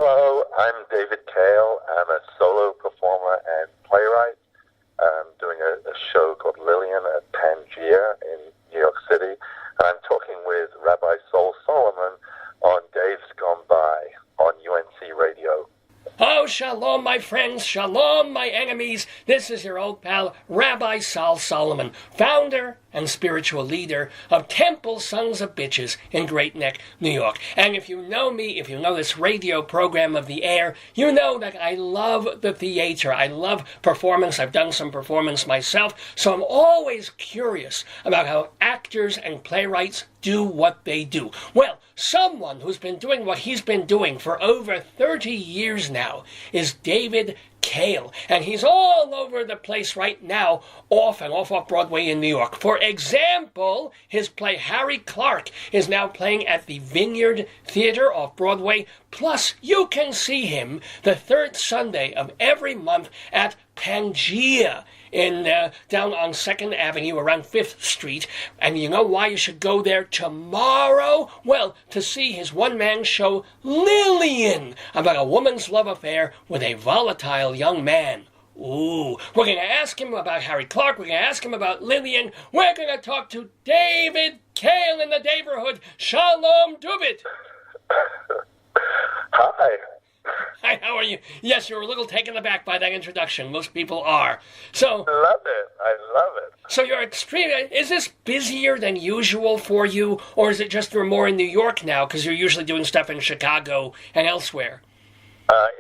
Hello, I'm David Cale. I'm a solo performer and playwright. I'm doing a show called Lilian at Pangea in New York City. And I'm talking with Rabbi Sol Solomon on Dave's Gone By on UNC Radio. Oh, shalom, my friends, shalom, my enemies. This is your old pal, Rabbi Sol Solomon, founder and spiritual leader of Temple Sons of Bitches in Great Neck, New York. And if you know me, if you know this radio program of the air, you know that I love the theater. I love performance. I've done some performance myself. So I'm always curious about how actors and playwrights do what they do. Well, someone who's been doing what he's been doing for over 30 years now is David Cale, and he's all over the place right now, off Broadway in New York. For example, his play Harry Clarke is now playing at the Vineyard Theater off Broadway. Plus, you can see him the third Sunday of every month at Pangea in down on 2nd Avenue around 5th Street. And you know why you should go there tomorrow? Well, to see his one-man show Lilian, about a woman's love affair with a volatile young man. Ooh, we're going to ask him about Harry Clarke. We're going to ask him about Lilian. We're going to talk to David Cale in the neighborhood. Shalom Dubit. Hi. Hi, how are you? Yes, you're a little taken aback by that introduction. Most people are. So, I love it. So you're is this busier than usual for you, or is it just you're more in New York now because you're usually doing stuff in Chicago and elsewhere?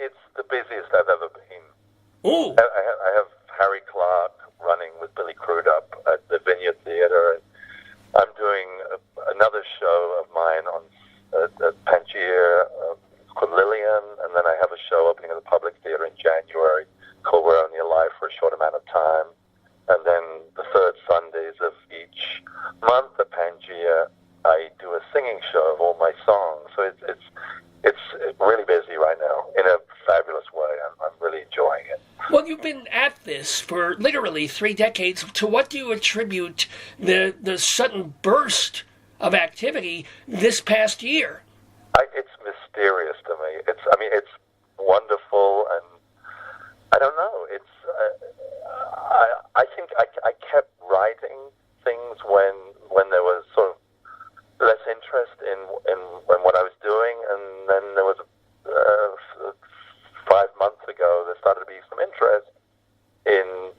It's the busiest I've ever been. Ooh. I have Harry Clarke running with Billy Crudup at the Vineyard Theater, and I'm doing another show of mine on at Pangea called Lilian, and then I have a show opening at the Public Theater in January called We're Only Alive for a Short Amount of Time. And then the third Sundays of each month at Pangea, I do a singing show of all my songs. So it's really busy right now in a fabulous way. I'm really enjoying it. Well, you've been at this for literally 3 decades. To what do you attribute the sudden burst of activity this past year? It's mysterious to me. It's wonderful, and I don't know. I think I kept writing things when there was sort of less interest in what I was doing, and then there was 5 months ago there started to be some interest in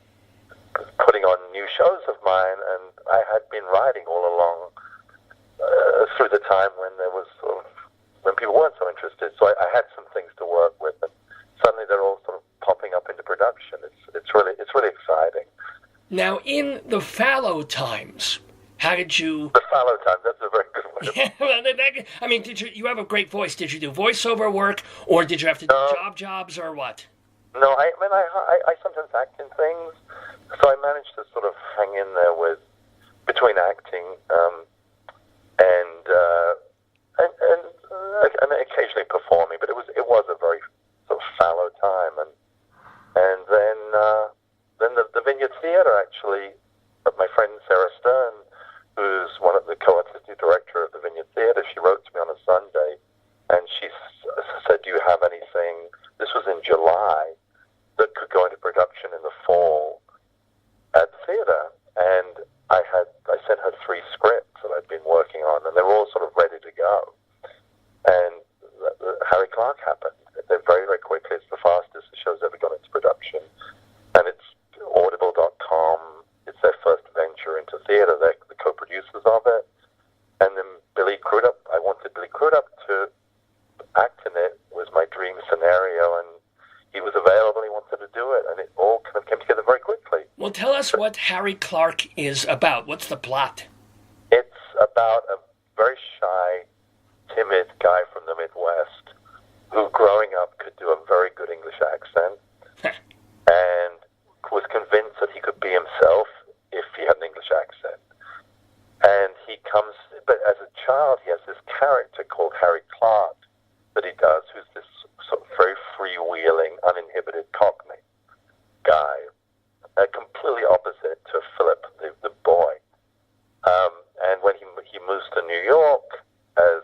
putting on new shows of mine, and I had been writing all along through the time when there was sort of when people weren't so interested. So I had some things to work with, and suddenly they're all sort of popping up into production. It's really exciting. Now, in the fallow times, how did you... The fallow times, that's a very good word. I mean, did you have a great voice? Did you do voiceover work, or did you have to do jobs, or what? No, I sometimes act in things, so I managed to sort of hang in there between acting and occasionally performing, but it was a very sort of fallow time, and then the Vineyard Theater actually, my friend Sarah Stern, who's one of the co-artistic director of the Vineyard Theater, she wrote to me on a Sunday, and she said, "Do you have anything?" This was in July, that could go into production in the fall at the theater, and I sent her 3 scripts that I'd been working on, and they were all sort of ready to go. And Harry Clarke happened. They're very, very quickly. It's the fastest the show's ever gone into production. And it's Audible.com. It's their first venture into theater. They're the co-producers of it. And then Billy Crudup, I wanted Billy Crudup to act in it. It was my dream scenario, and he was available. He wanted to do it, and it all kind of came together very quickly. Well, tell us what Harry Clarke is about. What's the plot? It's about a very shy, timid guy from the Midwest who, growing up, could do a very good English accent and was convinced that he could be himself if he had an English accent. And but as a child, he has this character called Harry Clarke that he does, who's this sort of very freewheeling, uninhibited Cockney guy, completely opposite to Philip, the boy. And when he moves to New York as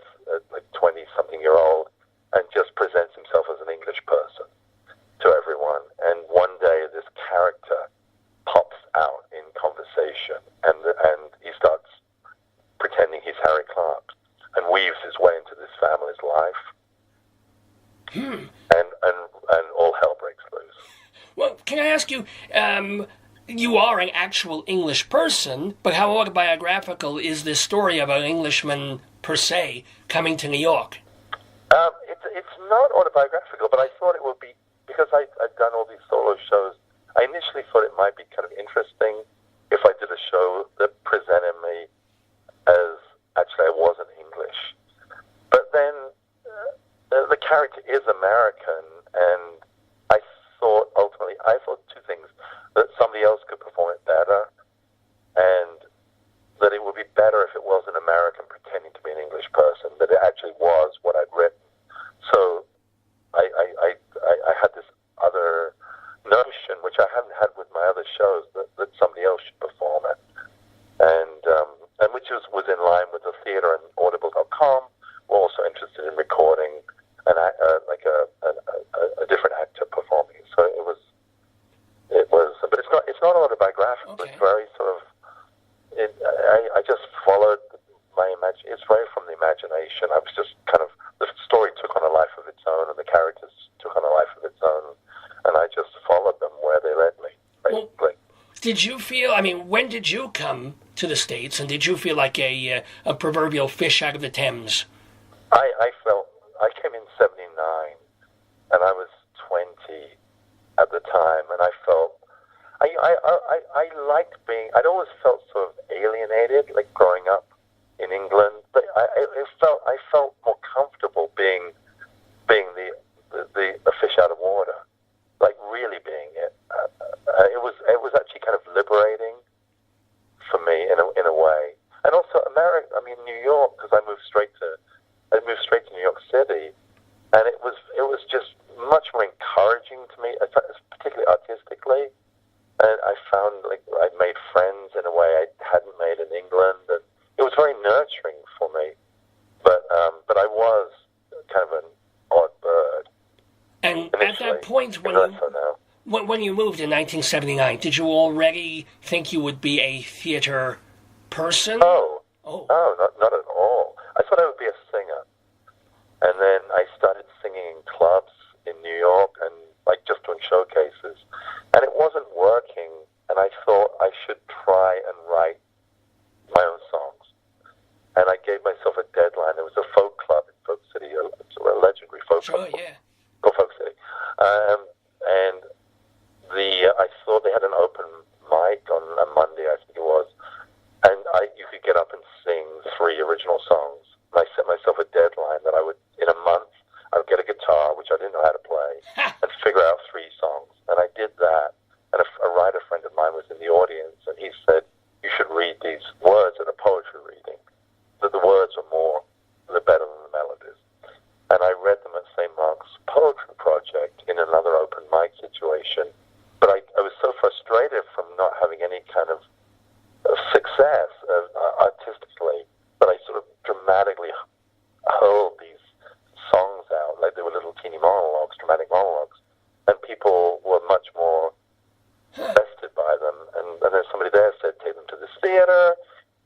a 20-something-year-old and just presents himself as and all hell breaks loose. Well, can I ask you, you are an actual English person, but how autobiographical is this story of an Englishman, per se, coming to New York? It's not autobiographical, but I thought it would be, because I'd done all these solo shows, I initially thought it might be kind of interesting if I did a show that presented me as, actually I wasn't English. But then the character is American, and I thought two things: that somebody else could perform it better, and that it would be better if it was an American pretending to be an English person, that it actually was what I'd written. So I had this other notion, which I hadn't had with my other shows, that somebody else should perform it, and which was in line with the theater and Audible.com. We're also interested in recording a different actor performing it. So it was, but it's not autobiographical. Okay. It's very sort of, I just followed my imagination. It's very from the imagination. I was just kind of, the story took on a life of its own, and the characters took on a life of its own, and I just followed them where they led me, basically. Well, did you feel, when did you come to the States, and did you feel like a proverbial fish out of the Thames? I came in 79, and I was 20 at the time, and I felt, I liked being, I'd always felt sort of alienated, like growing up in England, but I felt more comfortable being the fish out of water, like really being it. It was actually kind of liberating for me in a way, and also New York, because I moved straight to New York City, and it was just much more encouraging to me, particularly artistically. And I found I made friends in a way I hadn't made in England, and it was very nurturing for me. But I was kind of an odd bird. And at that point, when you moved in 1979, did you already think you would be a theater person? Oh. No, not at all. I thought I would be a singer. And then I started singing in clubs in New York and just doing showcases. And it wasn't working, and I thought I should try and write my own songs. And I gave myself a deadline. There was a folk club in Folk City, a legendary folk club. Sure, yeah. Go Folk City. And I saw they had an open mic on a Monday, I think it was, and you could get up and sing 3 original songs. And I set myself a deadline that I would, in a month, I would get a guitar, which I didn't know how to play, and figure out 3 songs. And I did that. And a writer friend of mine was in the audience, and he said, "You should read these words at a poetry reading. That the words they're better than the melodies." And I read them at St. Mark's Poetry Project in another open mic situation. But I was so frustrated from not having any kind of success artistically that I sort of dramatically hurled these songs out like they were little teeny monologues, dramatic monologues, and people were much more invested by them. And then somebody there said, "Take them to this theater,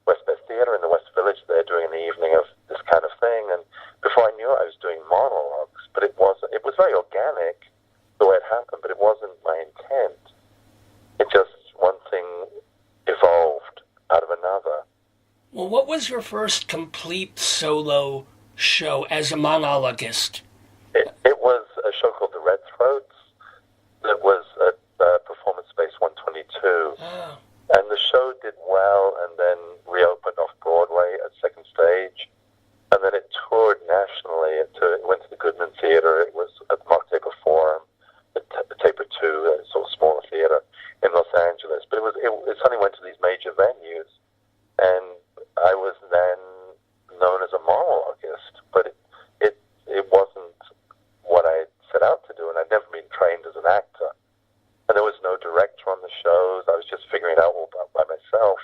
West Best Theater in the West Village. They're doing an evening of this kind of thing." And before I knew it, I was doing monologues, but it was very organic the way it happened, but it wasn't my intent. It just, one thing evolved out of another. Well, what was your first complete solo show as a monologuist? It was a show called The Red Throats that was at Performance Space 122. Oh. And the show did well and then reopened off Broadway at Second Stage. And then it toured nationally. It went to the Goodman Theater. It was at the Mark Taper Forum, at Taper 2, a sort of smaller theater in Los Angeles. But it suddenly went to these major venues. And I was then known as a monologuist, but it wasn't what I set out to do, and I'd never been trained as an actor. And there was no director on the shows. I was just figuring it out all by myself.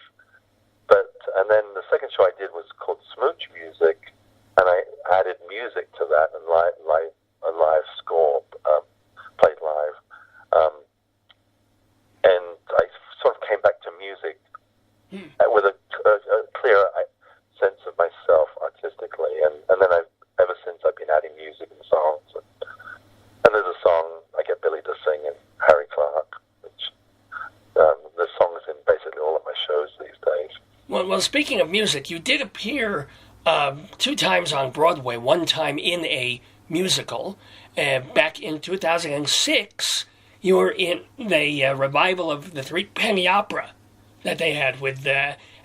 And then the second show I did was called Smooch Music, and I added music to that and live Well, speaking of music, you did appear 2 times on Broadway, 1 time in a musical. Back in 2006, you were in the revival of the Threepenny Opera that they had with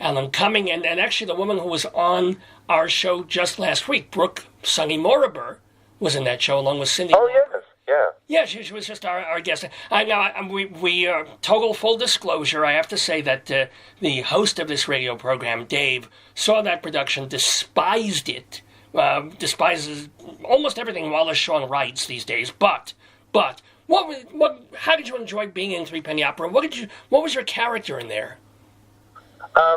Alan Cumming, and actually the woman who was on our show just last week, Brooke Sunny Morriber, was in that show along with Cindy. Oh, yes, yeah. Yeah, she was just our guest. We total full disclosure, I have to say that the host of this radio program, Dave, saw that production, despised it, despises almost everything Wallace Shawn writes these days. But how did you enjoy being in Threepenny Opera? What was your character in there? I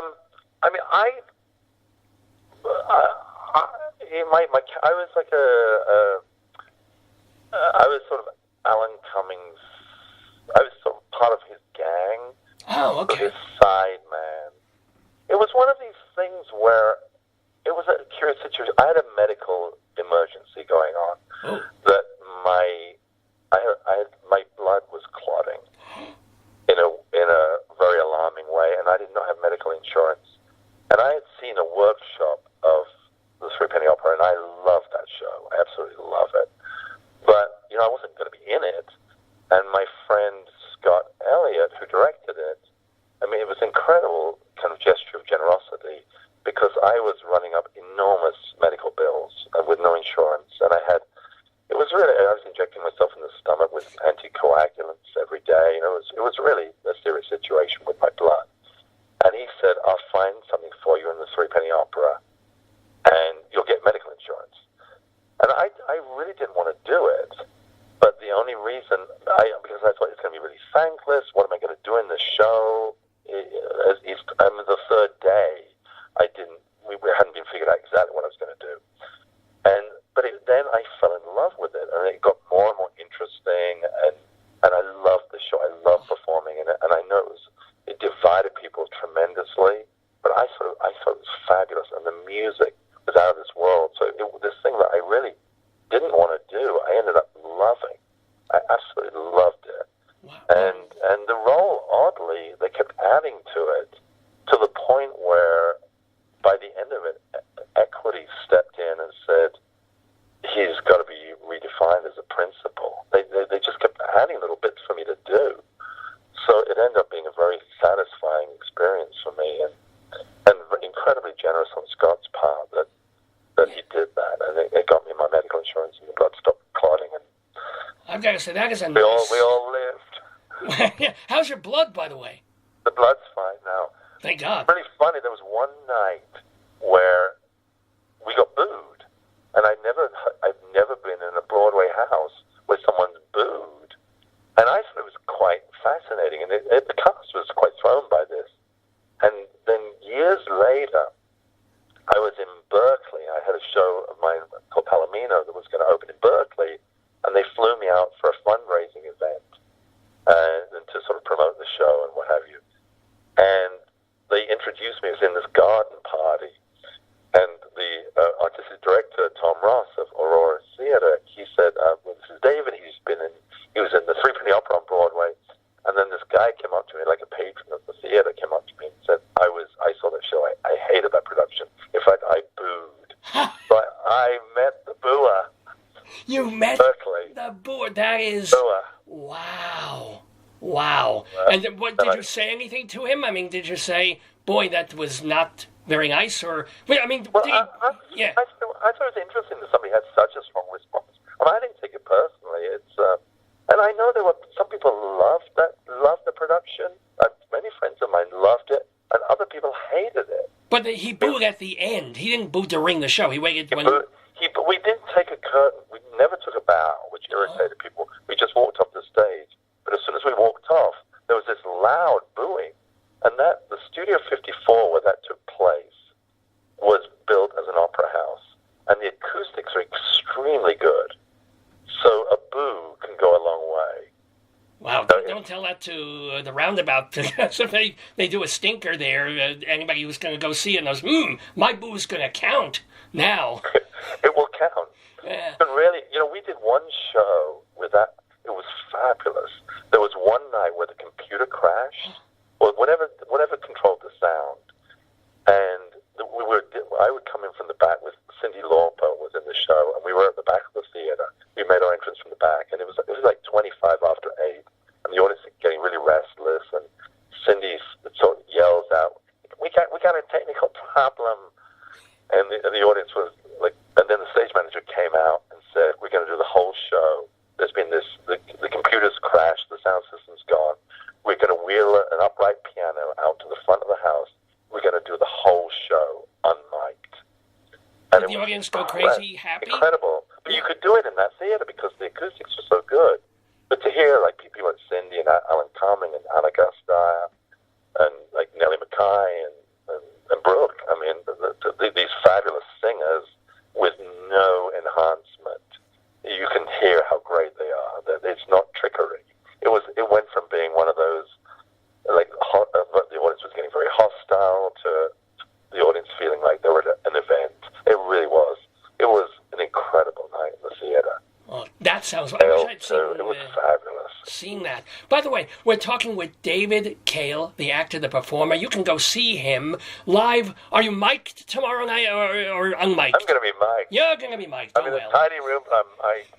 was like I was sort of Alan Cummings. I was sort of part of his gang. Oh, okay. His side man. It was one of these things where it was a curious situation. I had a medical emergency going on. Oh. That my blood was clotting in a very alarming way, and I did not have medical insurance. And I had seen a workshop of the Threepenny Opera, and I loved that show. I absolutely love it. But, I wasn't going to be in it. And my friend Scott Elliott, who directed it, it was an incredible kind of gesture of generosity, because I was running up enormous medical bills with no insurance. And I was injecting myself in the stomach with anticoagulants every day. It was really a serious situation with my blood. And he said, I'll find something for you in the Threepenny Opera, and you'll get medical insurance. And I really didn't want to do it, but the only reason, because I thought it's going to be really thankless, what am I going to do in the show? The third day, we hadn't been figured out exactly what I was going to do. But then I fell in love with it, and it got more and more interesting, and I loved the show. I loved performing in it, and I know it divided people tremendously, but I thought it was fabulous, and the music was out of this world. So this thing that I really didn't want to do, I ended up loving. I absolutely loved it. Wow. And the role, oddly, they kept adding to it, to the point where by the end of it, Equity stepped in and said, he's got to be redefined as a principal. They just kept adding little bits for me to do. So it ended up being a very satisfying experience for me, and incredibly generous on Scott's part that he did that. And it got me my medical insurance, and the blood stopped clotting. And I've got to say, that is a we all lived. Yeah. How's your blood, by the way? The blood's fine now. Thank God. It's really funny. There was one night where we got booed, and I've never been in a Broadway house where someone's booed, and I thought it was quite fascinating. And the cast was quite thrown by this. And then years later, I was in Berkeley. I had a show of mine called Palomino that was going to open in Berkeley, and they flew me out for a fundraising event and to sort of promote the show and what have you. And they introduced me. It was in this garden party, and the artistic director, Tom Ross of Aurora Theater, he said, well, this is David. He was in the Threepenny Opera on Broadway. And then this guy came up to me, like a patron of the theater, came up to me and said, I saw that show. I hated that production. In fact, I booed. So I met the booer. You met Berkeley. the booer. That is... Booer. Wow. And did you say anything to him? Did you say, boy, that was not very nice? Or, I thought it was interesting that somebody had such a strong response. I didn't take it personally. And I know there were some people loved the production. Many friends of mine loved it, and other people hated it. But he booed at the end. He didn't boo during the show. He waited when... We didn't take a curtain. We never took a bow, which irritated people. We just walked off the stage. But as soon as we walked off, there was this loud booing. And the Studio 54, where that took place, was built as an opera house. And the acoustics are extremely good. So a boo can go a long way. Wow, don't tell that to the roundabout. So if they do a stinker there, anybody who's going to go see it knows, my boo's going to count now. It will count. Yeah. But really, we did one show with that. It was fabulous. There was one night where the computer crashed, or whatever controlled the sound, and back, and it was like 25 after 8, and the audience is getting really restless, and Cindy sort of yells out, "We got a technical problem," and the audience was like, and then the stage manager came out and said, "We're going to do the whole show. There's been the computers crashed, the sound system's gone. We're going to wheel an upright piano out to the front of the house. We're going to do the whole show unmiked." And did the audience go crazy, happy? Incredible. But you could do it in that theater because the acoustics were so good. But to hear like people like Cindy and Alan Cumming and Anna Gasteyer and like Nellie Mackay and Brooke, I mean, these fabulous singers with no enhancement, you can hear how great they are. That it's not trickery. It went from being one of those like the audience was getting very hostile to the audience feeling like they were at an event. It really was. It was an incredible night in the theater. Oh, that sounds. I wish I'd seen. It was fabulous. Seen that. By the way, we're talking with David Cale, the actor, the performer. You can go see him live. Are you mic'd tomorrow night or unmiked? I'm going to be mic'd. You're going to be mic'd. I'm in a tiny room, but I'm mic'd.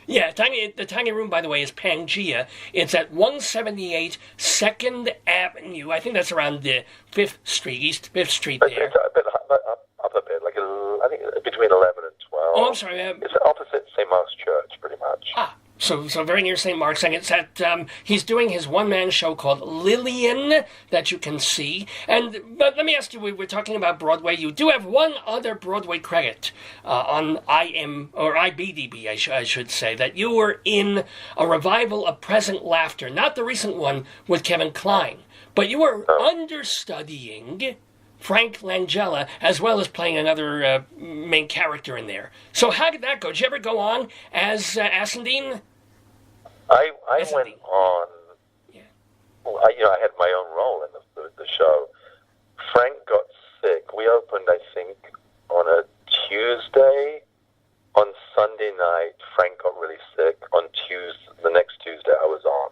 Yeah, the tiny room, by the way, is Pangea. It's at 178 2nd Avenue. I think that's around the 5th Street, East 5th Street there. It's a bit up a bit, like I think between 11 and 12. Oh, I'm sorry. It's opposite St. Mark's Church, pretty much. So very near St. Mark's, and it's at, he's doing his one-man show called Lilian that you can see. But let me ask you, we're talking about Broadway. You do have one other Broadway credit on IBDB, I should say, that you were in a revival of Present Laughter, not the recent one with Kevin Kline, but you were understudying Frank Langella, as well as playing another main character in there. So how did that go? Did you ever go on as Ascendine? I went on. Yeah. I had my own role in the show. Frank got sick. We opened, I think, on a Tuesday. On Sunday night, Frank got really sick. On the next Tuesday, I was on.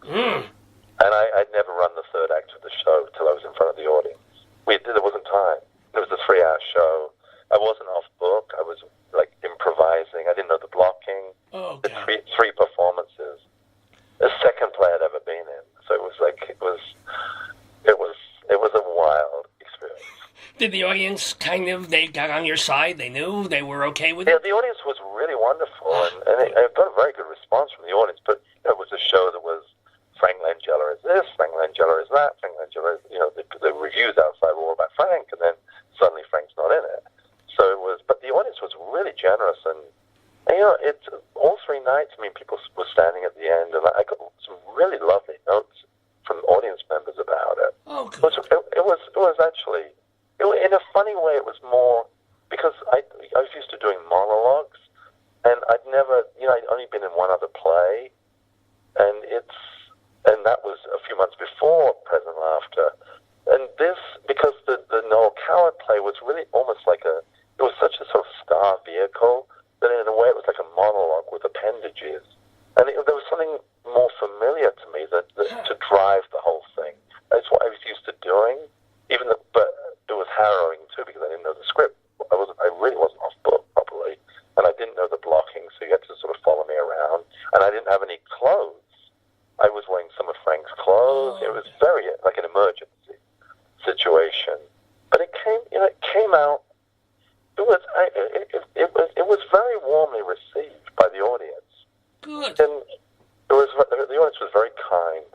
And I'd never run the third act of the show till I was in front of the audience. There wasn't time. It was a 3-hour show. I wasn't off book. I was like improvising. I didn't know the blocking. Oh, okay. The three performances. The second play I'd ever been in. So it was a wild experience. Did the audience they got on your side? They knew they were okay with it? Yeah, the audience was really wonderful, and I got a very good response from the audience. But it was a show that was Frank Langella is this, Frank Langella is that, Frank Langella is, the reviews outside were all about Frank, and then suddenly Frank's not in it. So it was, but the audience was really generous, and it's all 3 nights. I mean, people were standing at the end, and I got some really lovely notes from audience members about it. Oh, good. It was actually, in a funny way, it was more, because I was used to doing monologues, and I'd never, I'd only been in one other play, and that was a few months before Present Laughter. And this, because the Noel Coward play was really almost like it was such a sort of star vehicle that in a way it was like a monologue with appendages. And there was something more familiar to me that to drive the whole thing. That's what I was used to doing, but it was harrowing too because I didn't know the script. I really wasn't off book properly, and I didn't know the blocking, so you had to sort of follow me around. And I didn't have any clothes. I was wearing some of Frank's clothes. It was very like an emergency situation, but it came out. It was very warmly received by the audience. Good. And the audience was very kind.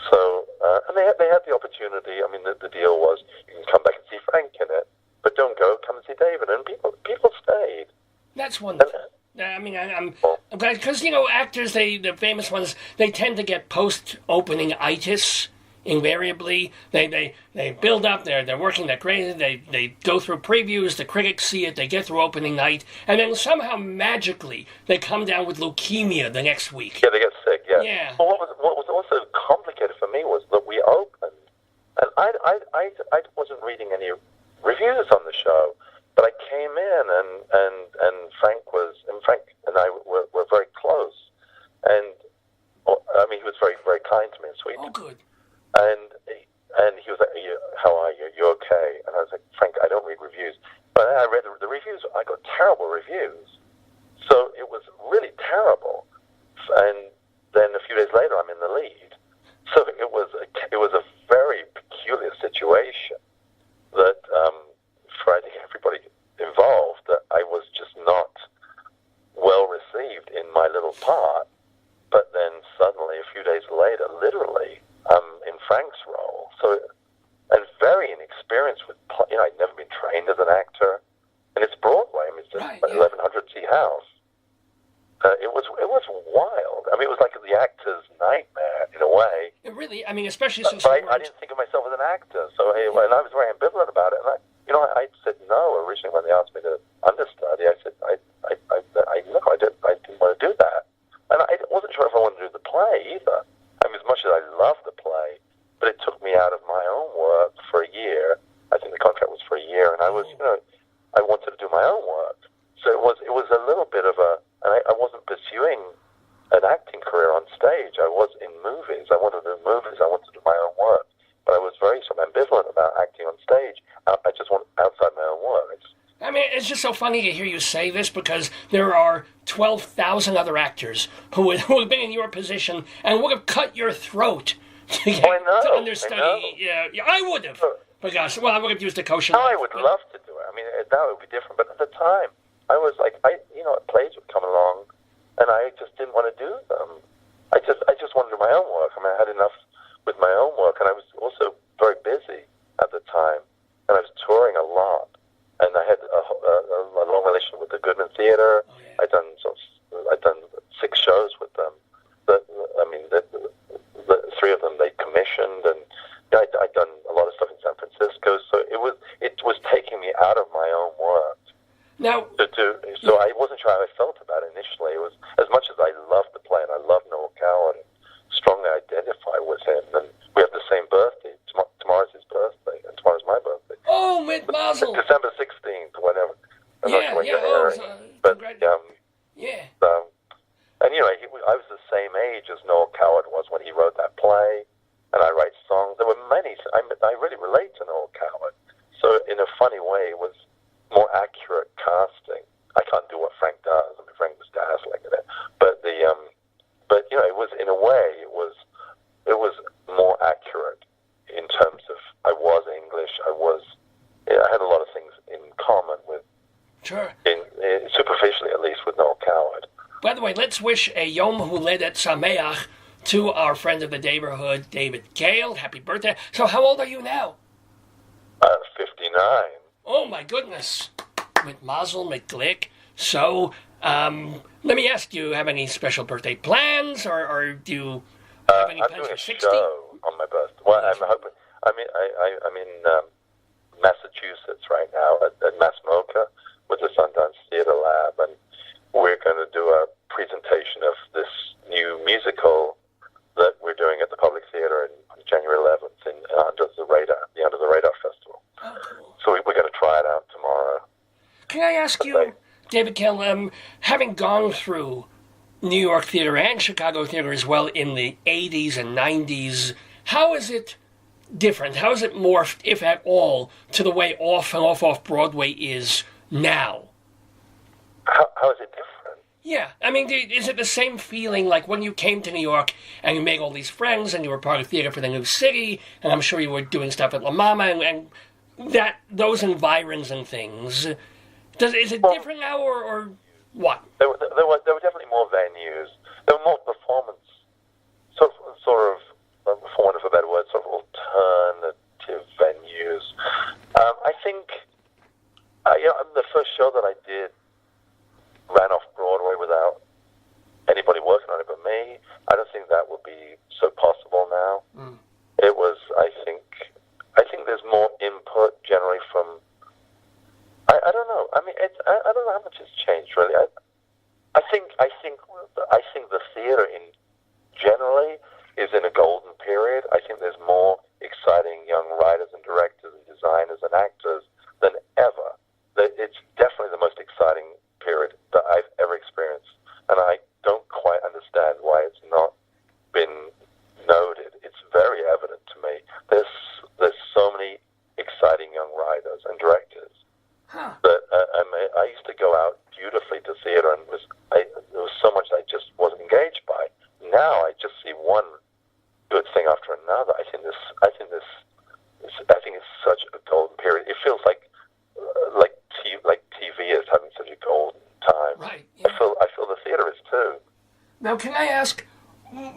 So and they had the opportunity. I mean, the deal was you can come back and see Frank in it, but don't go. Come and see David. And people stayed. That's wonderful. I mean, I'm glad because actors, the famous ones, they tend to get post-opening itis. Invariably, they build up. They're working. They're crazy. They go through previews. The critics see it. They get through opening night, and then somehow magically they come down with leukemia the next week. Yeah, they get sick. Yeah. Yeah. Well, what was also complicated for me was that we opened, and I wasn't reading any reviews on the show. But I came in, and Frank and I were very close, and I mean he was very very kind to me and sweet. Oh, good. And he was like, "How are you? You okay?" And I was like, "Frank, I don't read reviews." But then I read the reviews. I got terrible reviews, so it was really my little part, but then suddenly, a few days later, literally, I'm in Frank's role. So, and very inexperienced with, I'd never been trained as an actor, and it's Broadway. I mean, it's an 1,100-seat house. It was wild. I mean, it was like the actor's nightmare in a way. It really, I mean, especially since I didn't think of myself as an actor, so and I was very ambivalent about it. And I said no originally when they asked me to understudy. I said I didn't want to do that, and I wasn't sure if I wanted to do the play either. I mean, as much as I loved the play, but it took me out of my own work for a year. I think the contract was for a year, and I was, I wanted to do my own work. So it was a little bit of a, and I wasn't pursuing an acting career on stage. I was in movies. I wanted to do movies. I wanted to do my own work. But I was very sort of ambivalent about acting on stage. I just want outside my own work. I mean, it's just so funny to hear you say this because there are 12,000 other actors who have been in your position and would have cut your throat to understudy. Yeah, I would have. Because, I would have used a kosher knife. I would love to do it. I mean, that would be different. But at the time, I was like, plays would come along, and I just didn't want to do them. I just wanted to do my own work. I mean, I had enough with my own work, and I was also very busy at the time, and I was touring a lot, and I had a long relationship with the Goodman Theater. Oh, yeah. I'd done 6 shows with them. The three of them they commissioned, and I'd done a lot of stuff in San Francisco. So it was taking me out of my own work. Now, so I wasn't sure how I felt about it initially. It was, as much as I loved the play and I loved Noel Coward and strongly identify with him, and we have the same birthday. Tomorrow's his birthday, and tomorrow's my birthday. Oh, mit Mazel. December 16th, whatever. I'm not sure when you're hearing. And I was the same age as Noel Coward was when he wrote that play, and I write songs. There were many. I really relate to Noel Coward. So in a funny way, it was more accurate casting. I can't do what Frank does. I mean, Frank was dazzling in it, but it was, in a way, it was more accurate in terms of I was English. I had a lot of things in common with, sure, superficially at least, with Noel Coward. By the way, let's wish a Yom Huledet Sameach to our friend of the neighborhood, David Cale. Happy birthday. So how old are you now? 59. Oh, my goodness. Mit Mazel, mit Glick. So, let me ask you, have any special birthday plans, or do you have any plans for 60? I'm doing a show on my birthday. Well, I'm hoping. I'm in Massachusetts right now at MassMocha with the Sundance Theater Lab, and we're going to do a presentation of this new musical that we're doing at the Public Theater on January 11th in Under the Radar Festival. Oh, cool. So we're going to try it out tomorrow. Can I ask you, David Cale, having gone through New York theater and Chicago theater as well in the 80s and 90s, how is it different? How is it morphed, if at all, to the way off and off Broadway is now? How is it different? Yeah, I mean, is it the same feeling like when you came to New York and you made all these friends and you were part of Theater for the New City, and I'm sure you were doing stuff at La Mama and those environs and things? Is it different now, or what? There were definitely more venues. There were more performance, sort of, for want of a better word, sort of alternative venues. I think, the first show that I did ran off Broadway without anybody working on it but me. I don't think that would be so possible now. Mm. It was, I think there's more input generally from, I don't know. I mean, I don't know how much has changed really. I think the theater in generally is in a golden period. I think there's more exciting young writers and directors and designers and actors than ever. It's definitely the most exciting period that I've ever experienced, and I don't quite understand why it's not been noted. It's very evident to me. There's so many exciting young writers and directors that I used to go out beautifully to theater, and there was so much that I just wasn't engaged by. Now I just see one good thing after another. I think it's such a golden period. It feels like TV is having such a golden time. Right. Yeah. I feel Now, can I ask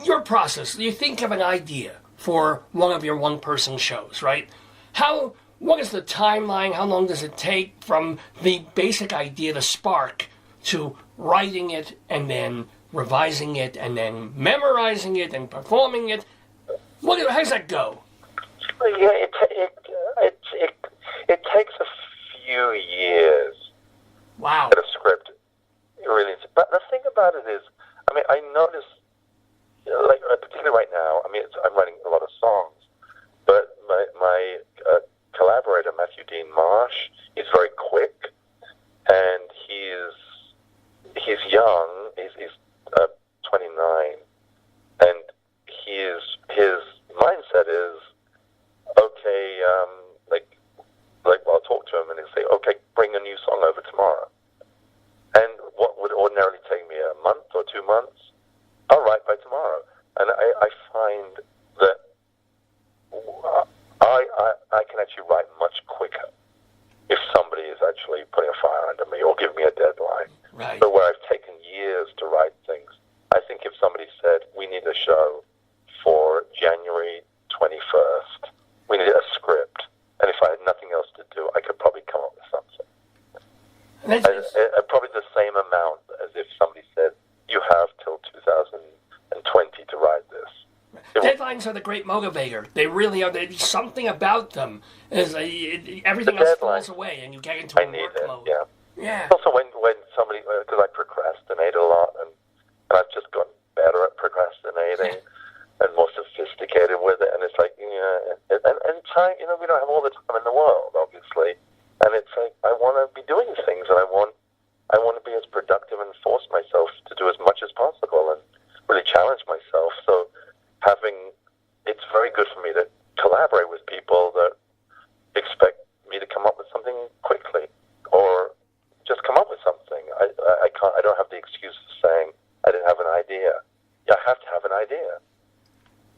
your process? You think of an idea for one of your one-person shows, right? What is the timeline? How long does it take from the basic idea, the spark, to writing it and then revising it and then memorizing it and performing it? How does that go? Yeah, it takes a few years. Wow. To get a script. It really is. But the thing about it is, I mean, I notice, like, particularly right now, I mean, I'm writing a lot of songs, but my collaborator, Matthew Dean Marsh, he's very quick, and he's young, he's 29, and his mindset is, okay, like I'll talk to him and he'll say, okay, bring a new song over tomorrow. And what would ordinarily take me a month or 2 months, I'll write by tomorrow. And I find that I can actually write much quicker if somebody is actually putting a fire under me or giving me a deadline. Right. So where I've taken years to write things, I think if somebody said, we need a show for January 21st, we need a script, and if I had nothing else to do, I could probably come up with something. Probably the same amount as if somebody said, you have till 2020 to write this. Deadlines are the great motivator. They really are. There's something about them. Everything else falls away, and you get into a work mode. Yeah. Yeah. Also, when somebody, because I procrastinate a lot, and I've just gotten better at procrastinating and more sophisticated with it, and it's like, and time, we don't have all the time in the world, obviously, and it's like, I want to be doing things, and I want to be as productive and force myself to do as much as possible and really challenge myself. So it's very good for me to collaborate with people that expect me to come up with something quickly or just come up with something. I don't have the excuse of saying I didn't have an idea. Yeah, I have to have an idea.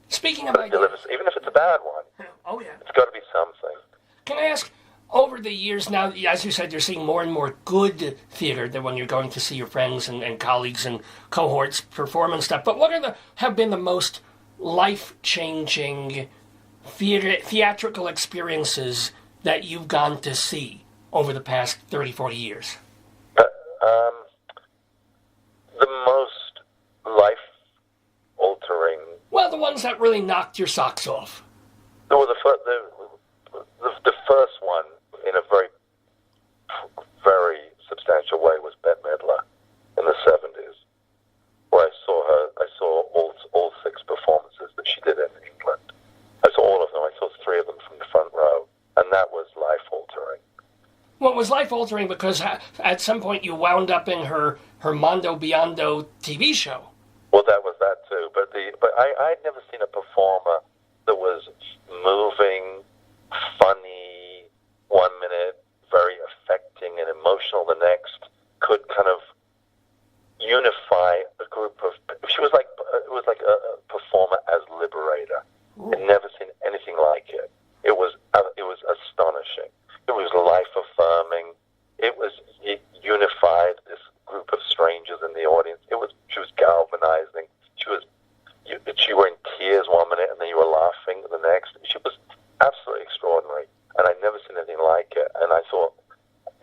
Speaking of ideas, even if it's a bad one, it's got to be something. Can I ask, over the years now, as you said, you're seeing more and more good theater than when you're going to see your friends and colleagues and cohorts perform and stuff. But what have been the most life-changing theatrical experiences that you've gone to see over the past 30, 40 years? The most life-altering... Well, the ones that really knocked your socks off. No, the first one, in a very, very substantial way, was Bette Midler in the 70s, where I saw all 6 performances that she did in England. I saw all of them. I saw 3 of them from the front row, and that was life-altering. Well, it was life-altering because at some point you wound up in her Mondo Biondo TV show. Well, that was that too, but I'd never seen a performer that was moving, funny, 1 minute, very affecting and emotional the next, could kind of unify a group of... It was like a performer as liberator. Ooh. I'd never seen anything like it. It was astonishing. It was life-affirming. It unified this group of strangers in the audience. She was galvanizing. You were in tears 1 minute and then you were laughing the next. She was absolutely extraordinary, and I'd never seen anything like it. And I thought,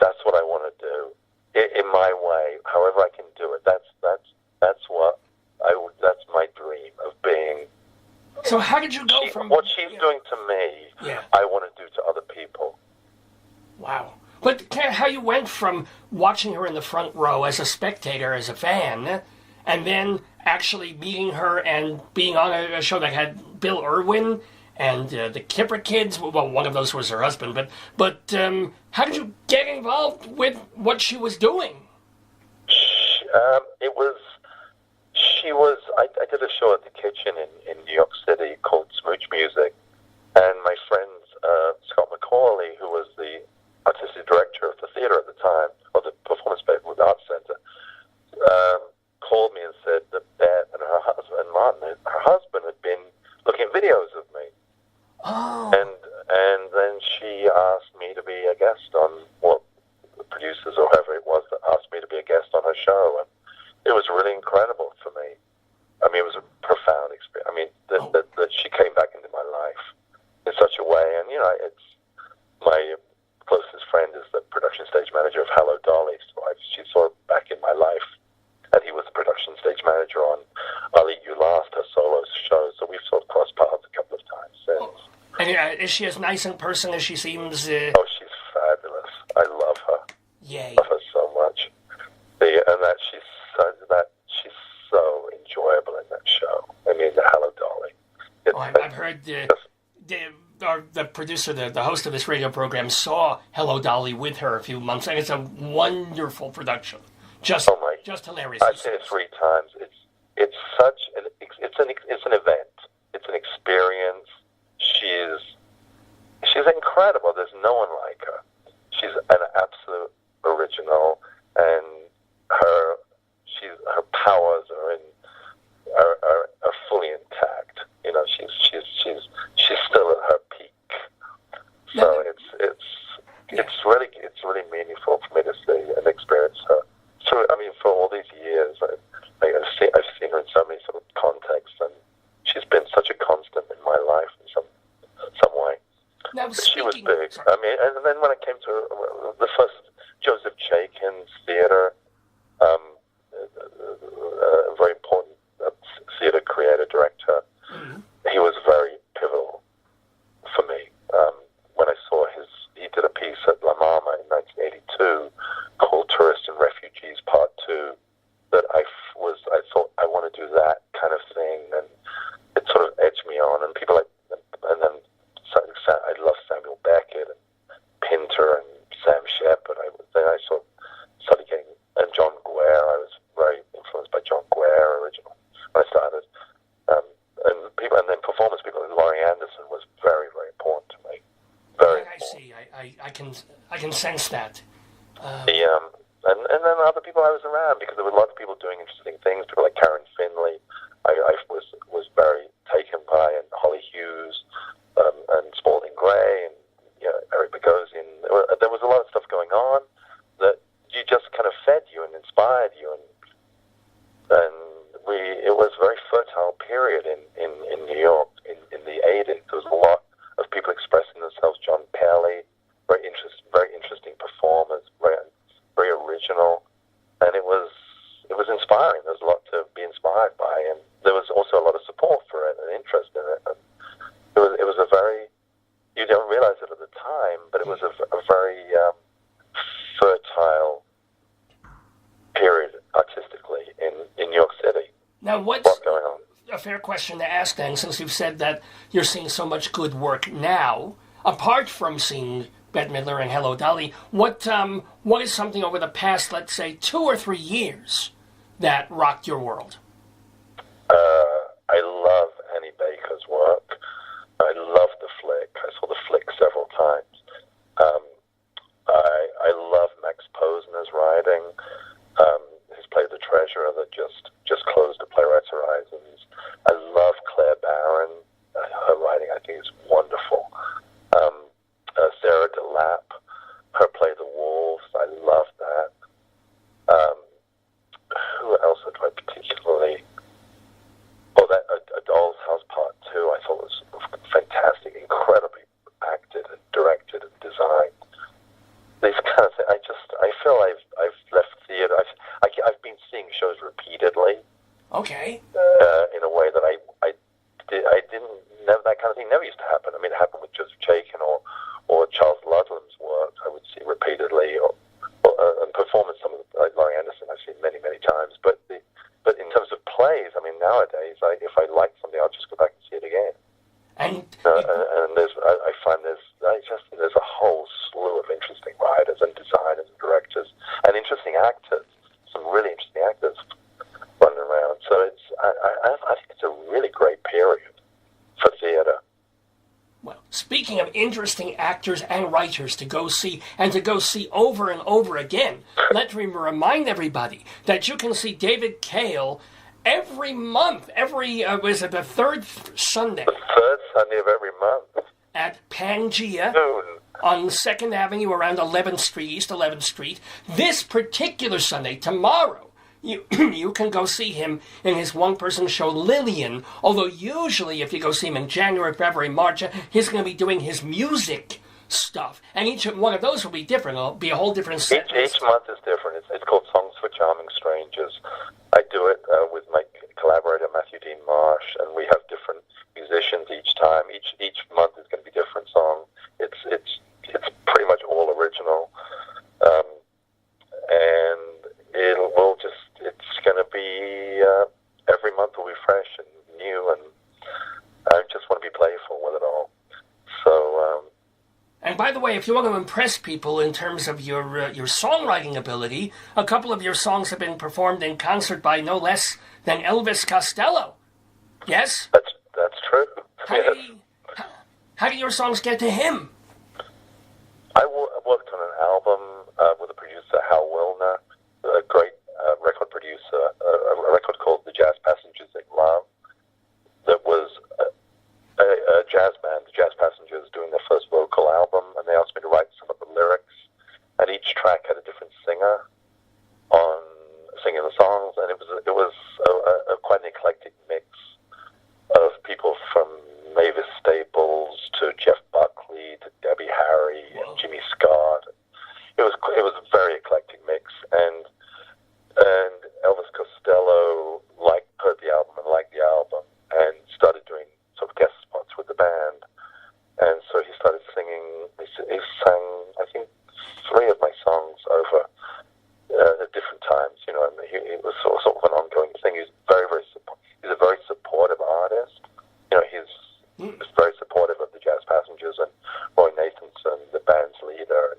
that's what I want to do in my way, however I can do it. That's my dream of being. So how did you go from what she's doing to me? Yeah. I want to do to other people. Wow. But how you went from watching her in the front row as a spectator, as a fan, and then actually meeting her and being on a show that had Bill Irwin and the Kipper kids. Well, one of those was her husband. But how did you get involved with what she was doing? I did a show at the Kitchen in New York City called Smooch Music, and my friend Scott McCauley, who was the artistic director of the theater at the time, of the Performance Arts Center, called me and said that Bette and her husband, Martin, her husband, had been looking at videos of me. Oh. And then she asked me to be a guest on, the producers or whoever it was that asked me to be a guest on her show, and it was really incredible for me. I mean, it was a profound experience. I mean, that she came back into my life in such a way. And, it's my closest friend is the production stage manager of Hello, Dolly. So she saw her back in my life. And he was the production stage manager on I'll Eat You Last, her solo show. So we've sort of crossed paths a couple of times since. And is she as nice in person as she seems? Oh, she's fabulous. I love her. Yay. Love her so much. And that she's so enjoyable in that show. I mean, the Hello, Dolly. I've heard the producer, the host of this radio program, saw Hello, Dolly with her a few months, and it's a wonderful production. Just hilarious. I've seen it 3 times. It's such an event. It's an experience. She's incredible. There's no one like her. She's an absolute original, and her powers are fully intact. She's still at her peak. So it's really meaningful for me to see and experience her. For all these years, I've seen her in so many sort of contexts, and she's been such a constant in my life in some way. Now, she was big. Sorry. I mean, and then when it came to the first Joseph Chaikin's theater, a very important theater creator director, he was very pivotal for me. When I saw he did a piece at La Mama in 1982 called Tourists and Refugees Part 2, that I thought I want to do that kind of thing, and it sort of edged me on, and people and then I love Samuel Beckett and Pinter and Sam Shepard. Then I started getting, and John Guare. I was very influenced by John Guare original when I started, and then performance people. Laurie Anderson was very, very important to me. Very. I see. I can sense that. And then other people I was around, because there were a lot of people doing interesting things. People like Karen Finley, I was very taken by, and Holly Hughes, and Spalding Gray, and Eric Bogosian. There was a lot of stuff going on that you just kind of fed you and inspired you, and it was a very fertile period in New York in the 80s. There was a lot of people expressing themselves. John Paley, very interesting performers, very original, and it was inspiring. There was a lot to be inspired by, and there was also a lot of support for it and interest in it. And it was a very, you don't realize it at the time, but it was a very fertile period artistically in New York City. Now, what's going on? A fair question to ask then, since you've said that you're seeing so much good work now, apart from seeing Bette Midler and Hello, Dolly, what is something over the past, let's say, 2 or 3 years that rocked your world? I love Annie Baker's work. I love the flick. I saw the flick several times. I love Max Posner's writing. His play The Treasurer that just closed at Playwrights Horizons. I love Claire Barron. Her writing, I think, is wonderful. Sarah DeLapp, her play The Wolves, I love that. Who else do I particularly... that A Doll's House Part 2, I thought was fantastic, incredibly acted and directed and designed. These kind of things, I feel I've left theater. I've been seeing shows repeatedly. Okay. In a way that I didn't. That kind of thing never used to happen. I mean, it happened with Joseph Chaikin or Charles Ludlam's work. I would see repeatedly, and performance. Some of like Laurie Anderson, I've seen many times. But in terms of plays, I mean, nowadays, if I like something, I'll just go back and see it again. And I find there's a whole slew of interesting writers and designers and directors and interesting actors. Some really interesting actors running around. So I think it's a really great period for theater. Well, speaking of interesting actors and writers to go see, and to go see over and over again, let me remind everybody that you can see David Cale every month. Was it the third Sunday? The third Sunday of every month. At Pangea. Noon. On 2nd Avenue around 11th Street, East 11th Street. This particular Sunday, tomorrow, you can go see him in his one-person show, Lilian, although usually if you go see him in January, February, March, he's going to be doing his music stuff. And each one of those will be different. It'll be a whole different set. Each month is different. It's called Songs for Charming Strangers. I do it with my collaborator, Matthew Dean Marsh, and we have different musicians each time. Each month is going to be a different song. It's pretty much all original. And it's going to be, every month will be fresh and new, and I just want to be playful with it all. So, and by the way, if you want to impress people in terms of your songwriting ability, a couple of your songs have been performed in concert by no less than Elvis Costello. Yes? That's true. How did your songs get to him? I worked on an album with a producer, Hal Wilner, a great record producer, a record called The Jazz Passengers in Love, that was a jazz band, the Jazz Passengers, doing their first vocal album, and they asked me to write some of the lyrics, and each track had a different singer on singing the songs, and it was a quite an eclectic mix of people from Mavis Staples to Jeff Buckley to Debbie Harry and Jimmy Scott. It was a very eclectic mix, and Elvis Costello heard the album and liked the album and started doing sort of guest spots with the band, and so he started singing. He sang, I think, 3 of my songs over at different times. You know, and it was sort of an ongoing thing. He's he's a very supportive artist. You know, he's very supportive of the Jazz Passengers and Roy Nathanson, the band's leader.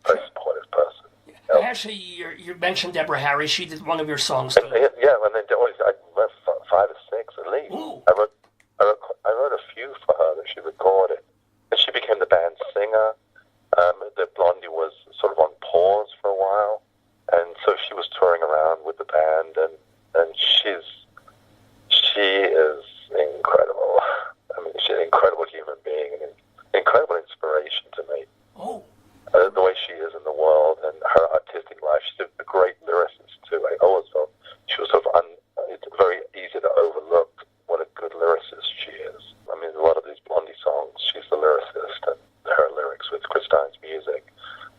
Very supportive person. And actually, you mentioned Deborah Harry. She did one of your songs. Yeah, and then I wrote 5 or 6 at least. Ooh. I wrote a few for her that she recorded, and she became the band's singer. The Blondie was sort of on pause for a while, and so she was touring around with the band, and she is incredible. I mean, she's an incredible human being and an incredible inspiration to me. Oh. The way she is in the world and her artistic life. She's a great lyricist, too. I always felt she was sort of it's very easy to overlook what a good lyricist she is. I mean, a lot of these Blondie songs, she's the lyricist, and her lyrics with Christine's music.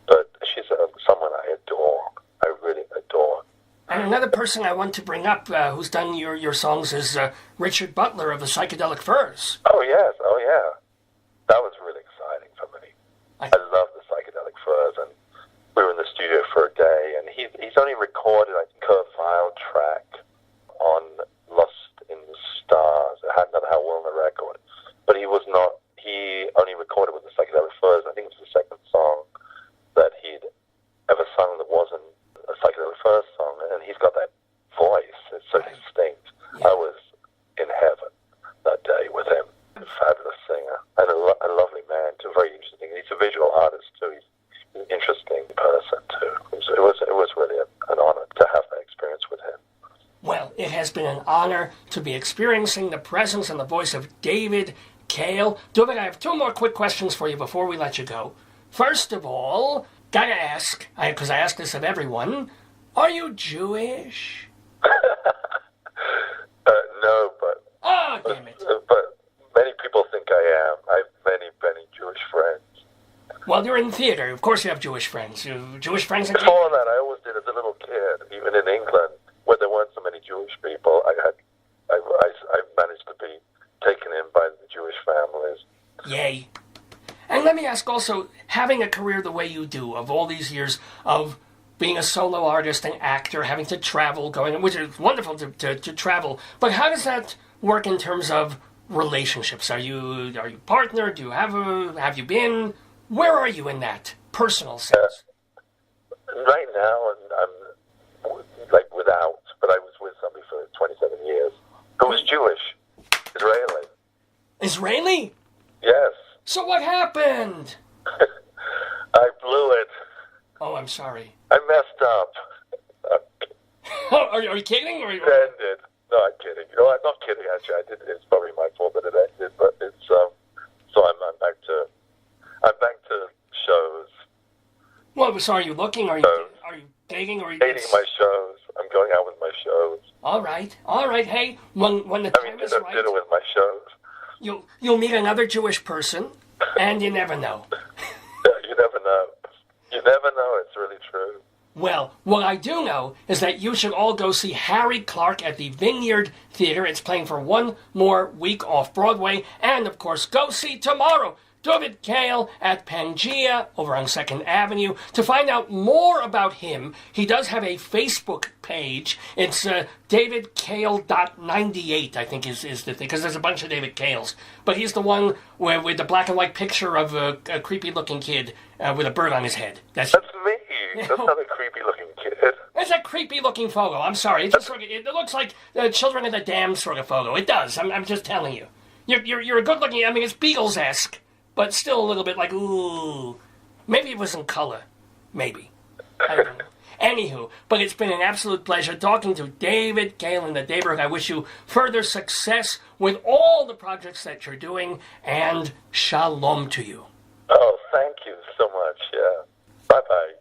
But she's someone I adore. I really adore. And another person I want to bring up who's done your songs is Richard Butler of the Psychedelic Furs. Oh, yes. Oh, yeah. That was really exciting for me. I love the Psychedelic Furs, and we were in the studio for a day, and he's only recorded, I think, a Vile track on Lost in the Stars, another Hal Wilner record, but he only recorded with the Psychedelic Furs. I think it was the second song that he'd ever sung that wasn't a Psychedelic Furs song, and he's got that voice. It's so distinct. Yeah. I was in heaven that day with him. A fabulous singer and a lovely man too. Very interesting. He's a visual artist too. He's an interesting person too. It was really an honor to have that experience with him. Well, it has been an honor to be experiencing the presence and the voice of David Cale. David, I have 2 more quick questions for you before we let you go. First of all, gotta ask, because I ask this of everyone, are you Jewish? No, but... Oh, damn it. But many people think I am. I have many Jewish friends. Well, you're in theater. Of course you have Jewish friends. Jewish friends... Before that, I always did as a little kid, even in England, where there weren't so many Jewish people. I managed to be taken in by the Jewish families. Yay. And let me ask also, having a career the way you do, of all these years of being a solo artist and actor, having to travel, which is wonderful to travel, but how does that work in terms of relationships? Are you partnered? Have you been? Where are you in that personal sense? Right now, I'm without, but I was with somebody for 27 years who was Jewish, Israeli. Israeli? Yes. So what happened? I blew it. Oh, I'm sorry. I messed up. Are you kidding? Or it ended. No, I'm kidding. No, I'm not kidding. Actually, I did. It's probably my fault that it ended, but it's so I'm back to shows, Well, so are you looking? Are you dating? Or are you dating my shows. I'm going out with my shows. All right. Hey, when the time is right, dinner with my shows. You'll meet another Jewish person, and you never know. You never know. You never know. It's really true. Well, what I do know is that you should all go see Harry Clarke at the Vineyard Theater. It's playing for one more week off Broadway. And, of course, go see tomorrow David Cale at Pangea over on 2nd Avenue. To find out more about him, he does have a Facebook page. It's davidcale.98, I think is the thing, because there's a bunch of David Cales. But he's the one with the black and white picture of a creepy-looking kid with a bird on his head. That's me. That's not a creepy-looking kid. It's a creepy-looking photo. I'm sorry. It just it looks like Children of the Damned sort of photo. It does. I'm just telling you. You're a good-looking. I mean, it's Beatles-esque, but still a little bit like ooh. Maybe it was in color. Maybe. I don't know. Anywho, but it's been an absolute pleasure talking to David Cale in the Dayberg. I wish you further success with all the projects that you're doing, and shalom to you. Oh, thank you so much. Yeah. Bye-bye.